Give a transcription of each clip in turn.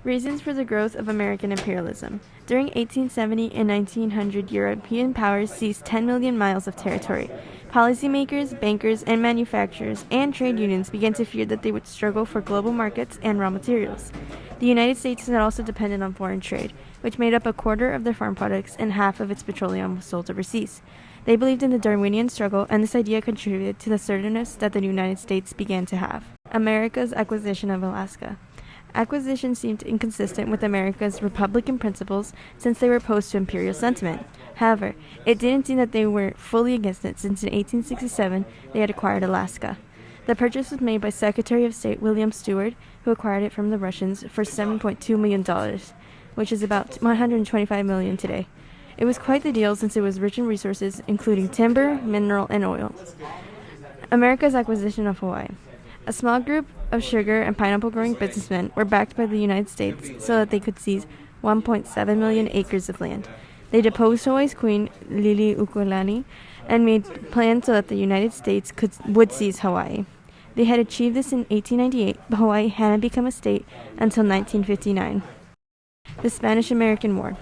Reasons for the growth of American imperialism. During 1870 and 1900, European powers seized 10 million miles of territory. Policymakers, bankers, and manufacturers and trade unions began to fear that they would struggle for global markets and raw materials. The United States had also depended on foreign trade, which made up a quarter of their farm products and half of its petroleum was sold overseas. They believed in the Darwinian struggle, and this idea contributed to the sturdiness that the United States began to have. America's acquisition of Alaska. Acquisition seemed inconsistent with America's Republican principles since they were opposed to imperial sentiment. However, it didn't seem that they were fully against it since in 1867 they had acquired Alaska. The purchase was made by Secretary of State William Stewart, who acquired it from the Russians for $7.2 million, which is about $125 million today. It was quite the deal since it was rich in resources, including timber, mineral, and oil. America's acquisition of Hawaii. A small group of sugar and pineapple growing businessmen were backed by the United States so that they could seize 1.7 million acres of land. They deposed Hawaii's queen, Liliuokalani, and made plans so that the United States would seize Hawaii. They had achieved this in 1898, but Hawaii hadn't become a state until 1959. The Spanish-American War.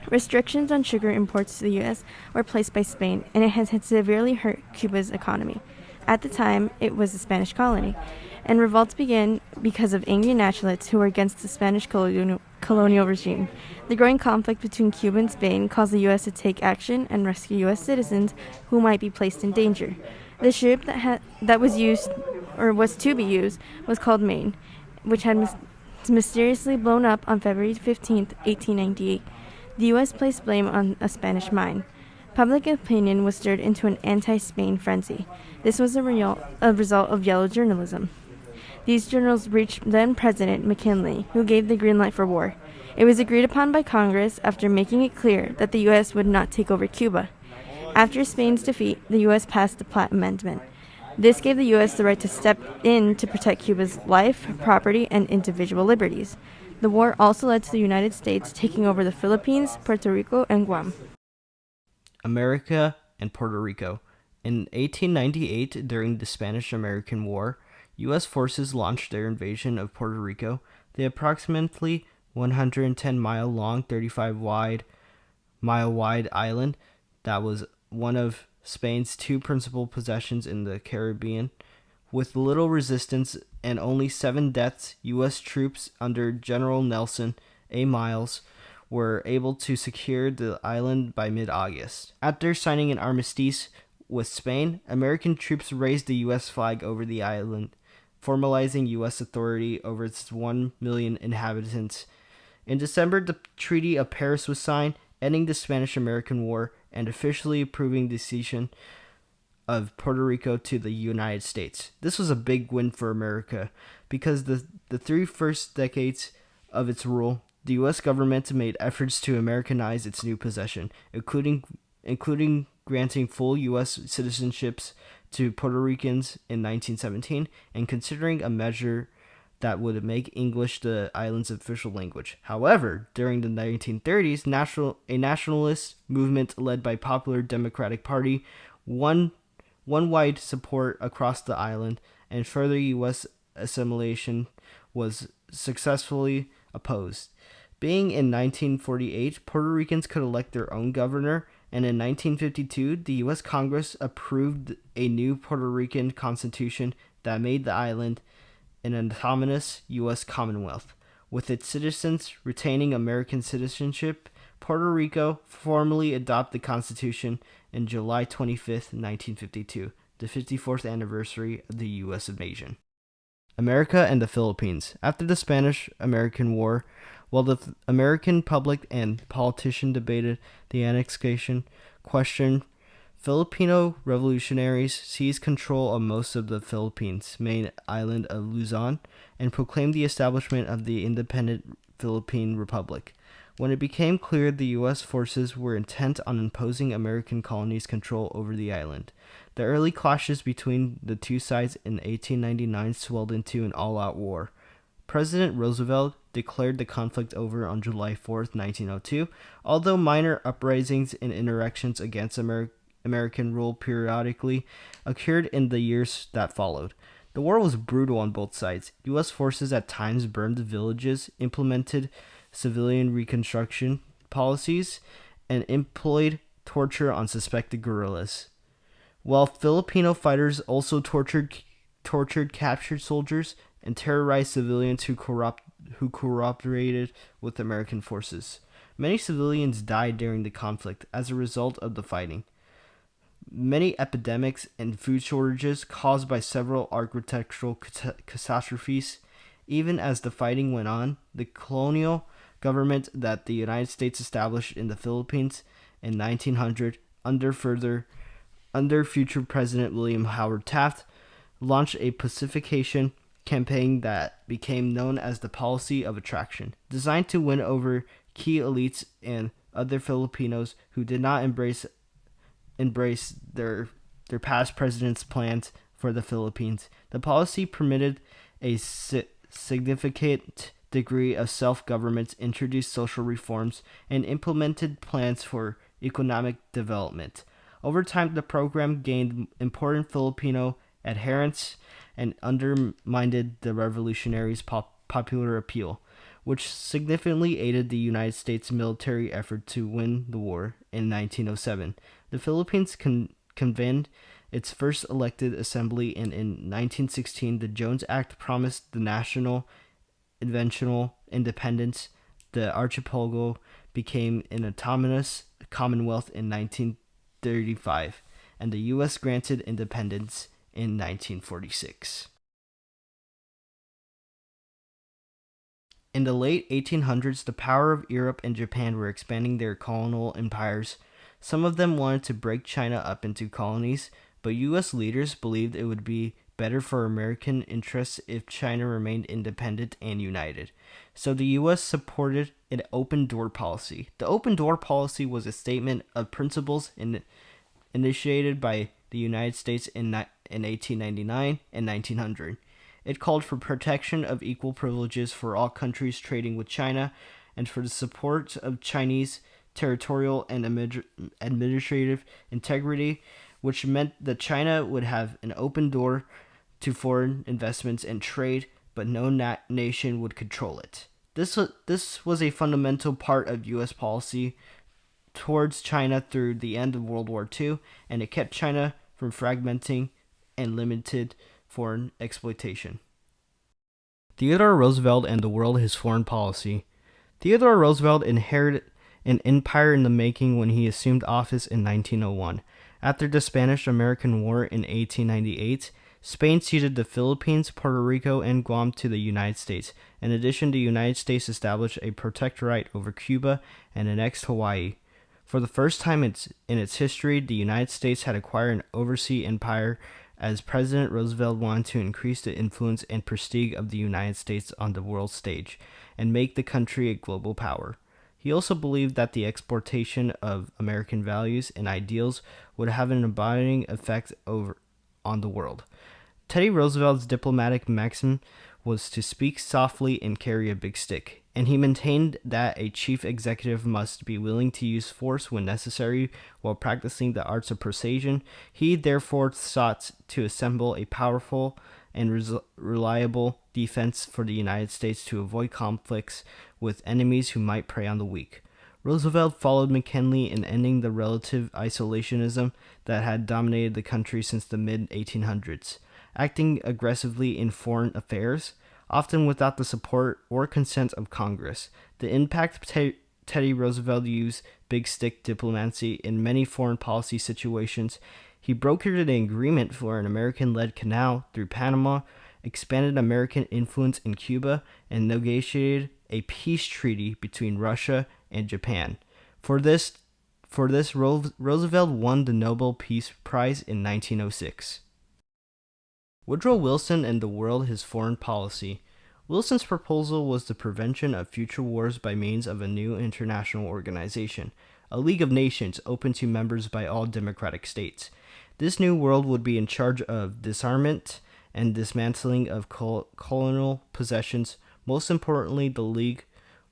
Restrictions on sugar imports to the U.S. were placed by Spain, and it has severely hurt Cuba's economy. At the time, it was a Spanish colony, and revolts began because of angry nationalists who were against the Spanish colonial regime. The growing conflict between Cuba and Spain caused the U.S. to take action and rescue U.S. citizens who might be placed in danger. The ship that was used, or was to be used, was called Maine, which had mysteriously blown up on February 15, 1898. The U.S. placed blame on a Spanish mine. Public opinion was stirred into an anti-Spain frenzy. This was a result of yellow journalism. These journals reached then-President McKinley, who gave the green light for war. It was agreed upon by Congress after making it clear that the U.S. would not take over Cuba. After Spain's defeat, the U.S. passed the Platt Amendment. This gave the U.S. the right to step in to protect Cuba's life, property, and individual liberties. The war also led to the United States taking over the Philippines, Puerto Rico, and Guam. America and Puerto Rico. In 1898, during the Spanish-American War, U.S. forces launched their invasion of Puerto Rico. The approximately 110-mile-long, 35-mile-wide island that was one of Spain's two principal possessions in the Caribbean. With little resistance and only 7 deaths, U.S. troops under General Nelson A. Miles were able to secure the island by mid-August. After signing an armistice with Spain, American troops raised the U.S. flag over the island, formalizing U.S. authority over its 1 million inhabitants. In December, the Treaty of Paris was signed, ending the Spanish-American War and officially approving the cession of Puerto Rico to the United States. This was a big win for America because the 3 first decades of its rule, the U.S. government made efforts to Americanize its new possession, including granting full U.S. citizenships to Puerto Ricans in 1917 and considering a measure that would make English the island's official language. However, during the 1930s, a nationalist movement led by Popular Democratic Party won wide support across the island, and further U.S. assimilation was successfully opposed. Being in 1948, Puerto Ricans could elect their own governor, and in 1952, the U.S. Congress approved a new Puerto Rican constitution that made the island an autonomous U.S. Commonwealth. With its citizens retaining American citizenship, Puerto Rico formally adopted the Constitution on July 25, 1952, the 54th anniversary of the U.S. invasion. America and the Philippines. After the Spanish-American War, while the American public and politicians debated the annexation question, Filipino revolutionaries seized control of most of the Philippines' main island of Luzon and proclaimed the establishment of the independent Philippine Republic. When it became clear the U.S. forces were intent on imposing American colonies' control over the island, the early clashes between the two sides in 1899 swelled into an all-out war. President Roosevelt declared the conflict over on July 4, 1902, although minor uprisings and insurrections against American rule periodically occurred in the years that followed. The war was brutal on both sides. U.S. forces at times burned villages, implemented civilian reconstruction policies, and employed torture on suspected guerrillas. While Filipino fighters also tortured captured soldiers and terrorized civilians who cooperated with American forces. Many civilians died during the conflict as a result of the fighting. Many epidemics and food shortages caused by several architectural catastrophes. Even as the fighting went on, the colonial government that the United States established in the Philippines in 1900 under future President William Howard Taft launched a pacification campaign that became known as the policy of attraction, designed to win over key elites and other Filipinos who did not embrace their past president's plans for the Philippines. The policy permitted a significant degree of self-government, introduced social reforms, and implemented plans for economic development. Over time, the program gained important Filipino adherents and undermined the revolutionaries' popular appeal, which significantly aided the United States military effort to win the war in 1907. The Philippines convened its first elected assembly, and in 1916, the Jones Act promised the national eventual independence. The archipelago became an autonomous commonwealth in 1935, and the U.S. granted independence in 1946. In the late 1800s, the power of Europe and Japan were expanding their colonial empires. Some of them wanted to break China up into colonies, but U.S. leaders believed it would be better for American interests if China remained independent and united. So the U.S. supported an open door policy. The open door policy was a statement of principles initiated by the United States in 1899 and 1900. It called for protection of equal privileges for all countries trading with China and for the support of Chinese territorial and administrative integrity, which meant that China would have an open door to foreign investments and trade, but no nation would control it. This was a fundamental part of U.S. policy towards China through the end of World War II, and it kept China from fragmenting and limited foreign exploitation. Theodore Roosevelt and the world, his foreign policy. Theodore Roosevelt inherited an empire in the making when he assumed office in 1901. After the Spanish-American War in 1898, Spain ceded the Philippines, Puerto Rico, and Guam to the United States. In addition, the United States established a protectorate over Cuba and annexed Hawaii. For the first time in its history, the United States had acquired an overseas empire, as President Roosevelt wanted to increase the influence and prestige of the United States on the world stage and make the country a global power. He also believed that the exportation of American values and ideals would have an abiding effect on the world. Teddy Roosevelt's diplomatic maxim was to speak softly and carry a big stick, and he maintained that a chief executive must be willing to use force when necessary while practicing the arts of persuasion. He therefore sought to assemble a powerful and reliable defense for the United States to avoid conflicts with enemies who might prey on the weak. Roosevelt followed McKinley in ending the relative isolationism that had dominated the country since the mid-1800s, acting aggressively in foreign affairs, often without the support or consent of Congress. The impact Teddy Roosevelt used big stick diplomacy in many foreign policy situations. He brokered an agreement for an American-led canal through Panama, expanded American influence in Cuba, and negotiated a peace treaty between Russia and Japan. For this, Roosevelt won the Nobel Peace Prize in 1906. Woodrow Wilson and the world, his foreign policy. Wilson's proposal was the prevention of future wars by means of a new international organization, a League of Nations open to members by all democratic states. This new world would be in charge of disarmament and dismantling of colonial possessions. Most importantly, the League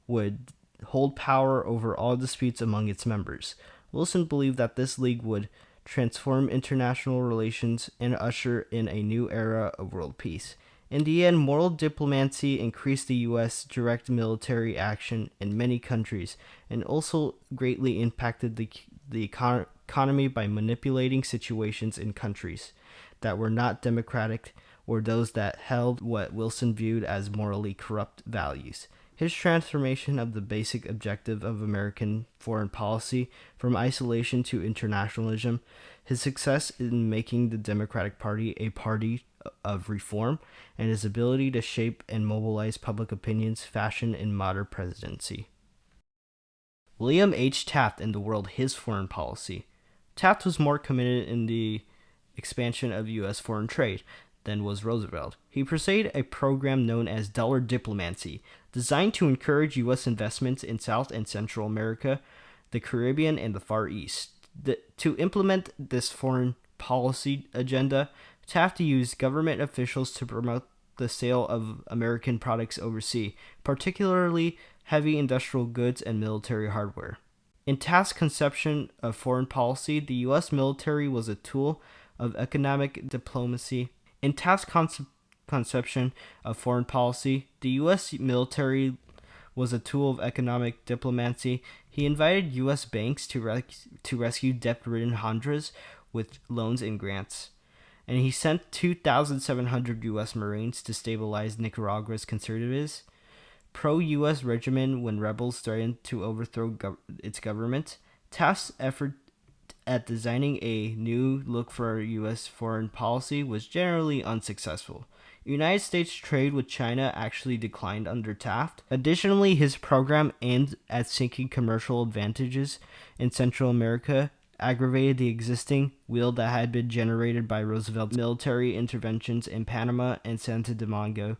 would hold power over all disputes among its members. Wilson believed that this league would transform international relations, and usher in a new era of world peace. In the end, moral diplomacy increased the U.S. direct military action in many countries and also greatly impacted the economy by manipulating situations in countries that were not democratic or those that held what Wilson viewed as morally corrupt values. His transformation of the basic objective of American foreign policy from isolation to internationalism, his success in making the Democratic Party a party of reform, and his ability to shape and mobilize public opinions fashioned in modern presidency. William H. Taft and the world his foreign policy. Taft was more committed in the expansion of U.S. foreign trade than was Roosevelt. He pursued a program known as dollar diplomacy, designed to encourage U.S. investments in South and Central America, the Caribbean, and the Far East. To implement this foreign policy agenda, Taft used government officials to promote the sale of American products overseas, particularly heavy industrial goods and military hardware. In Taft's conception of foreign policy, the U.S. military was a tool of economic diplomacy. In Taft's conception of foreign policy, the U.S. military was a tool of economic diplomacy. He invited U.S. banks to rescue debt-ridden Honduras with loans and grants. And he sent 2,700 U.S. Marines to stabilize Nicaragua's conservatives, pro-U.S. regime when rebels threatened to overthrow its government. Taft's effort at designing a new look for U.S. foreign policy was generally unsuccessful. United States trade with China actually declined under Taft. Additionally, his program aimed at seeking commercial advantages in Central America aggravated the existing wheel that had been generated by Roosevelt's military interventions in Panama and Santo Domingo.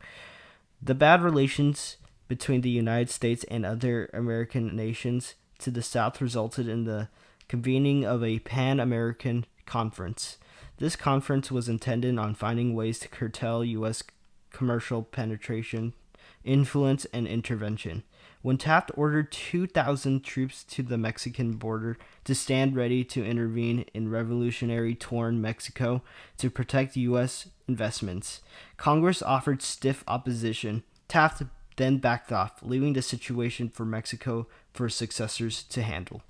The bad relations between the United States and other American nations to the south resulted in the convening of a Pan-American Conference. This conference was intended on finding ways to curtail U.S. commercial penetration, influence, and intervention. When Taft ordered 2,000 troops to the Mexican border to stand ready to intervene in revolutionary torn Mexico to protect U.S. investments, Congress offered stiff opposition. Taft then backed off, leaving the situation for Mexico for his successors to handle.